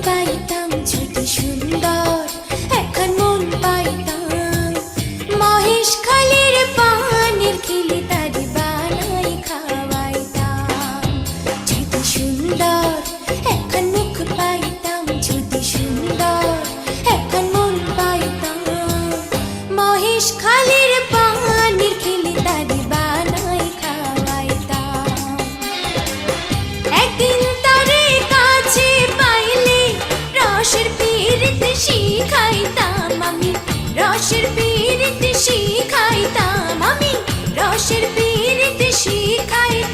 পাইতাম যদি সুন্দর এখন মন পাইতাম মহেশ খালের পানের খিলি তারি বানাই খাওয়াইতাম যদি সুন্দর এখন মুখ পাইতাম যদি সুন্দর এখন মন পাইতাম মহেশ খালের পানের খিলি তারি বানাই খাওয়াইতাম একদিন তারে কাছে পাইলে রসের পীড়িত শিখাইতাম আমি রসের পীড়িত শিখাইতাম আমি রসের পীড়িত শিখাইতাম